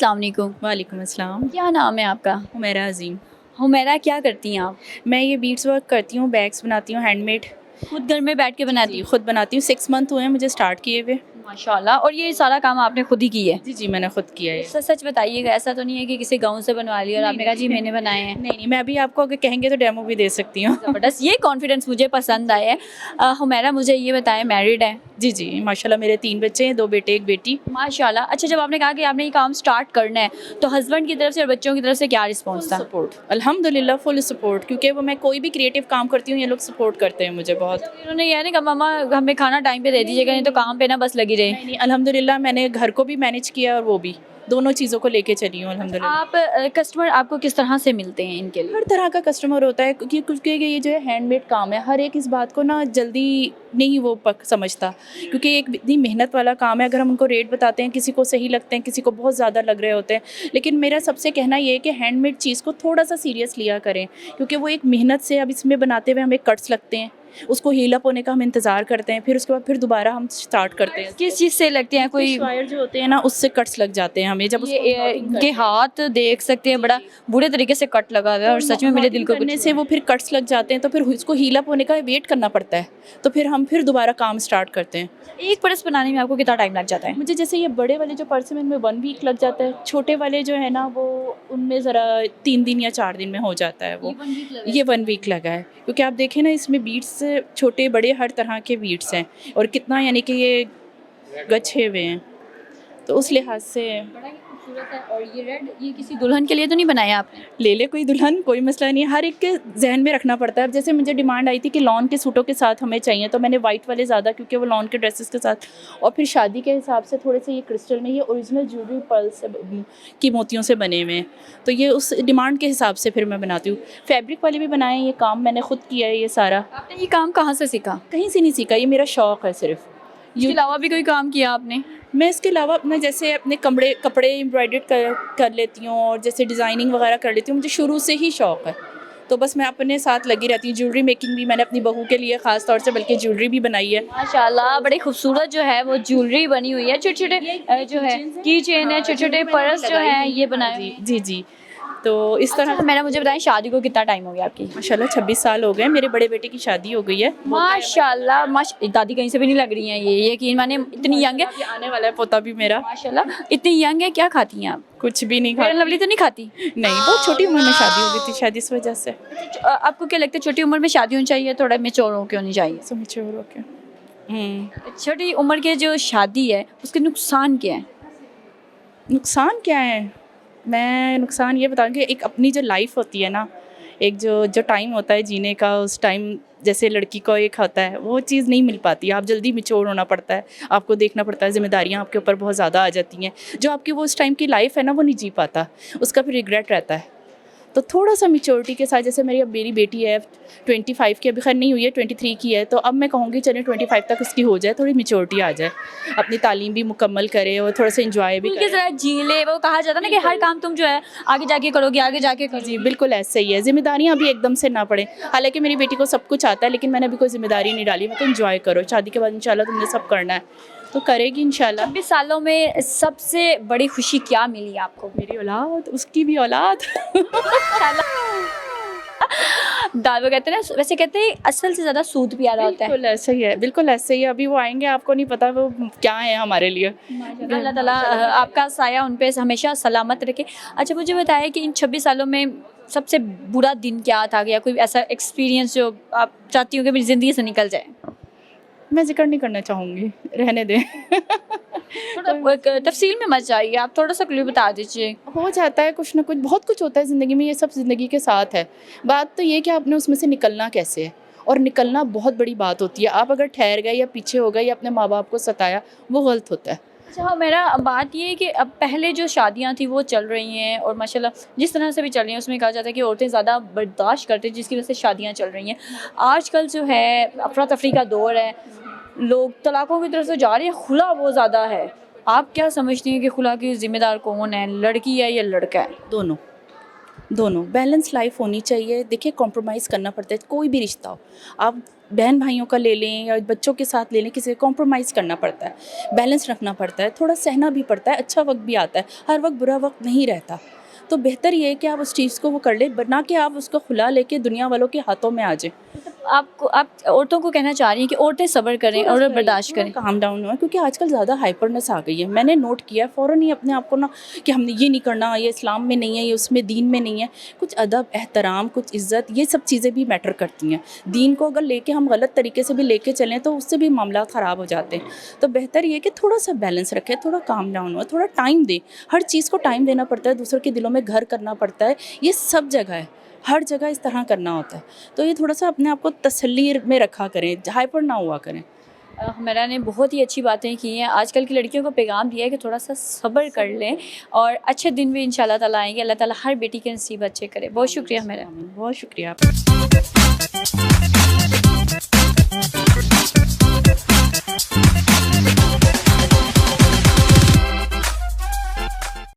अस्सलाम वालेकुम। वालेकुम अस्सलाम। क्या नाम है आपका? हुमैरा अज़ीम। हुमैरा, क्या करती हैं आप? मैं ये बीड्स वर्क करती हूँ, बैग्स बनाती हूँ हैंडमेड। खुद घर में बैठ के बनाती जी, हैं? खुद बनाती हूँ। 6 मंथ हुए हैं मुझे स्टार्ट किए हुए। माशाल्लाह। और ये सारा काम आपने खुद ही की है? जी, मैंने खुद किया है। सच सच बताइएगा, ऐसा तो नहीं है कि किसी गाँव से बनवा लिया और आपने कहा जी मैंने बनाए हैं? नहीं, मैं अभी आपको अगर कहेंगे तो डेमो भी दे सकती हूँ। ज़बरदस्त, ये कॉन्फिडेंस मुझे पसंद आया है। हुमैरा, मुझे ये बताएं, मैरिड है? जी, माशाल्लाह मेरे 3 बच्चे हैं, 2 बेटे 1 बेटी। माशाल्लाह। अच्छा, जब आपने कहा कि आपने ये काम स्टार्ट करना है तो हस्बैंड की तरफ से और बच्चों की तरफ से क्या रिस्पॉन्स था? सपोर्ट, अल्हम्दुलिल्लाह फुल सपोर्ट, क्योंकि वो मैं कोई भी क्रिएटिव काम करती हूँ ये लोग सपोर्ट करते हैं मुझे बहुत। उन्होंने ये नहीं कहा मम्मा हमें खाना टाइम पे दे दीजिएगा, नहीं तो काम पे ना बस लगी रहे? नहीं, अल्हम्दुलिल्लाह मैंने घर को भी मैनेज किया और वो भी, दोनों चीज़ों को लेके चली हूँ अल्हम्दुलिल्लाह। आप कस्टमर आपको किस तरह से मिलते हैं इनके लिए? हर तरह का कस्टमर होता है, क्योंकि ये जो है हैंडमेड काम है, हर एक इस बात को ना जल्दी नहीं वो समझता, क्योंकि एक इतनी मेहनत वाला काम है। अगर हम उनको रेट बताते हैं, किसी को सही लगते हैं, किसी को बहुत ज़्यादा लग रहे होते हैं, लेकिन मेरा सबसे कहना ये है कि हैंडमेड चीज़ को थोड़ा सा सीरियस लिया करें, क्योंकि वो एक मेहनत से, अब इसमें बनाते हुए हमें कट्स लगते हैं, उसको हील अप होने का हम इंतज़ार करते हैं, फिर उसके बाद फिर दोबारा हम स्टार्ट करते हैं। किस चीज़ से लगते हैं? कोई वायर जो होते हैं ना, उससे कट्स लग जाते हैं हमें जब उसको knotting इनके करते हैं। हाथ देख सकते हैं, बड़ा बुरे तरीके से कट लगा हुआ है और सच में मेरे दिल को करने कुछ से वो फिर कट्स लग जाते हैं, तो फिर उसको हील अप होने का वेट करना पड़ता है, तो फिर हम फिर दोबारा काम स्टार्ट करते हैं। एक पर्स बनाने में आपको कितना टाइम लग जाता है? मुझे जैसे ये बड़े वाले जो पर्स हैं इनमें 1 वीक लग जाता है, छोटे वाले जो है ना वो उनमें ज़रा 3 दिन या 4 दिन में हो जाता है वो। ये 1 वीक लगा है, क्योंकि आप देखें ना इसमें बीड्स छोटे बड़े हर तरह के बीड्स हैं, और कितना यानी कि ये गच्छे हुए हैं, तो उस लिहाज से बड़ा ही खूबसूरत है। और ये रेड, ये किसी दुल्हन के लिए तो नहीं बनाया आपने? ले ले कोई दुल्हन, कोई मसला नहीं है, हर एक के जहन में रखना पड़ता है। अब जैसे मुझे डिमांड आई थी कि लॉन के सूटों के साथ हमें चाहिए, तो मैंने वाइट वाले ज़्यादा, क्योंकि वो लॉन के ड्रेसेस के साथ, और फिर शादी के हिसाब से थोड़े से ये क्रिस्टल में, ये ओरिजिनल ज्वेलरी पर्ल से की मोतियों से बने हुए हैं, तो ये उस डिमांड के हिसाब से फिर मैं बनाती हूँ। फैब्रिक वाले भी बनाए हैं, ये काम मैंने खुद किया है ये सारा। आपने ये काम कहाँ से सीखा? कहीं से नहीं सीखा, ये मेरा शौक़ है सिर्फ। इसके अलावा भी कोई काम किया आपने? मैं इसके अलावा अपना जैसे अपने कपड़े एम्ब्रॉयडर्ड कर लेती हूँ, और जैसे डिज़ाइनिंग वगैरह कर लेती हूँ, मुझे शुरू से ही शौक़ है, तो बस मैं अपने साथ लगी रहती हूँ। ज्वेलरी मेकिंग भी मैंने अपनी बहू के लिए ख़ास तौर से बल्कि ज्वेलरी भी बनाई है। माशाल्लाह, बड़ी खूबसूरत जो है वो ज्वेलरी बनी हुई है। छोटे छोटे जो है की चेन है, छोटे छोटे पर्स जो है ये बनाए हुए हैं। जी, तो इस तरह अच्छा, मैडम मुझे बताएं, शादी को कितना टाइम हो गया आपकी? माशाल्लाह 26 साल हो गए। मेरे बड़े बेटे की शादी हो गई है। माशाल्लाह। दादी कहीं से भी नहीं लग रही हैं, ये यकीन माने, इतनी यंग है। अभी आने वाला है पोता भी मेरा। माशाल्लाह, इतनी यंग है। क्या खाती हैं आप? कुछ भी नहीं फेयर खाती। लवली तो नहीं खाती? नहीं, बहुत छोटी उम्र में शादी हो गई थी शायद, इस वजह से। आपको क्या लगता है छोटी उम्र में शादी होनी चाहिए, थोड़ा मेच्योर होकर होनी चाहिए? मैच्योर होके। छोटी उम्र के जो शादी है उसके नुकसान क्या है? नुकसान क्या है? मैं नुकसान ये बताऊँगी, एक अपनी जो लाइफ होती है ना, एक जो टाइम होता है जीने का, उस टाइम जैसे लड़की को एक होता है, वो चीज़ नहीं मिल पाती। आप जल्दी मैच्योर होना पड़ता है, आपको देखना पड़ता है, ज़िम्मेदारियाँ आपके ऊपर बहुत ज़्यादा आ जाती हैं। जो आपकी वो उस टाइम की लाइफ है ना, वो नहीं जी पाता, उसका फिर रिग्रेट रहता है। तो थोड़ा सा मैच्योरिटी के साथ, जैसे मेरी बेटी है 25 की, अभी खैर नहीं हुई है, 23 की है, तो अब मैं कहूँगी चलिए 25 तक उसकी हो जाए, थोड़ी मैच्योरिटी आ जाए, अपनी तालीम भी मुकम्मल करे और थोड़ा सा इंजॉय भी करे। जरा झीले, वो कहा जाता है ना कि हर काम तुम जो है आगे जाके करोगे, आगे जाके करोगे। जी, बिल्कुल ऐसा ही है। ज़िम्मेदारियाँ अभी एकदम से ना पड़े। हालाँकि मेरी बेटी को सब कुछ आता है, लेकिन मैंने अभी कोई ज़िम्मेदारी नहीं डाली। मैं तो एंजॉय करो, शादी के बाद इंशाल्लाह तुमने सब करना है, तो करेगी इंशाल्लाह। 26 सालों में सबसे बड़ी खुशी क्या मिली आपको? मेरी औलाद, उसकी भी औलाद। दादू कहते हैं ना, वैसे कहते हैं असल से ज़्यादा सूद प्यारा होता है। बिल्कुल ऐसा ही है, बिल्कुल ऐसे ही है। अभी वो आएंगे, आपको नहीं पता वो क्या है हमारे लिए। अल्लाह ताला आपका साया उन पे हमेशा सलामत रखे। अच्छा, मुझे बताया कि इन 26 सालों में सबसे बुरा दिन क्या था, या कोई ऐसा एक्सपीरियंस जो आप चाहती हो कि मेरी ज़िंदगी से निकल जाए? मैं जिक्र नहीं करना चाहूँगी, रहने दें। थोड़ा तफसील में मत जाइए, आप थोड़ा सा क्लियर बता दीजिए। हो जाता है कुछ ना कुछ, बहुत कुछ होता है ज़िंदगी में, ये सब ज़िंदगी के साथ है। बात तो ये कि आपने उसमें से निकलना कैसे है, और निकलना बहुत बड़ी बात होती है। आप अगर ठहर गए या पीछे हो गए या अपने माँ बाप को सताया, वो गलत होता है। अच्छा, मेरा बात ये है कि अब पहले जो शादियां थी वो चल रही हैं, और माशाल्लाह जिस तरह से भी चल रही हैं उसमें कहा जाता है कि औरतें ज़्यादा बर्दाश्त करती हैं, जिसकी वजह से शादियां चल रही हैं। आजकल जो है अफरा तफरी का दौर है, लोग तलाक़ों की तरफ से जा रहे हैं, खुला वो ज़्यादा है। आप क्या समझती हैं कि खुला की ज़िम्मेदार कौन है, लड़की है या लड़का है? दोनों बैलेंस लाइफ होनी चाहिए। देखिए, कॉम्प्रोमाइज़ करना पड़ता है, कोई भी रिश्ता हो। आप बहन भाइयों का ले लें या बच्चों के साथ ले लें, किसी कॉम्प्रोमाइज़ करना पड़ता है, बैलेंस रखना पड़ता है, थोड़ा सहना भी पड़ता है, अच्छा वक्त भी आता है, हर वक्त बुरा वक्त नहीं रहता। तो बेहतर ये है कि आप उस चीज़ को वो कर लें, ना कि आप उसको खुला लेके दुनिया वालों के हाथों में आ जाएं। आप औरतों को कहना चाह रही हैं कि औरतें सब्र करें और बर्दाश्त करें। काम डाउन हुआ, क्योंकि आजकल ज़्यादा हाइपरनेस आ गई है। मैंने नोट किया है, फ़ौरन ही अपने आप को ना कि हमने ये नहीं करना, ये इस्लाम में नहीं है, ये उसमें दीन में नहीं है। कुछ अदब, एहतराम, कुछ इज़्ज़त, ये सब चीज़ें भी मैटर करती हैं। दीन को अगर लेके हम गलत तरीके से भी लेके चलें तो उससे भी मामला ख़राब हो जाते हैं। तो बेहतर ये है कि थोड़ा सा बैलेंस रखें, थोड़ा काम डाउन हो, थोड़ा टाइम दें। हर चीज़ को टाइम देना पड़ता है, दूसरों के दिलों में घर करना पड़ता है, ये सब जगह है, हर जगह इस तरह करना होता है। तो ये थोड़ा सा अपने आप को तसल्ली में रखा करें, हाइपर ना हुआ करें। हुमैरा ने बहुत ही अच्छी बातें की हैं। आजकल की लड़कियों को पैगाम दिया है कि थोड़ा सा सब्र कर लें और अच्छे दिन भी इंशाल्लाह ताला आएंगे। अल्लाह ताला हर बेटी के नसीब अच्छे करे। बहुत शुक्रिया हुमैरा। बहुत शुक्रिया।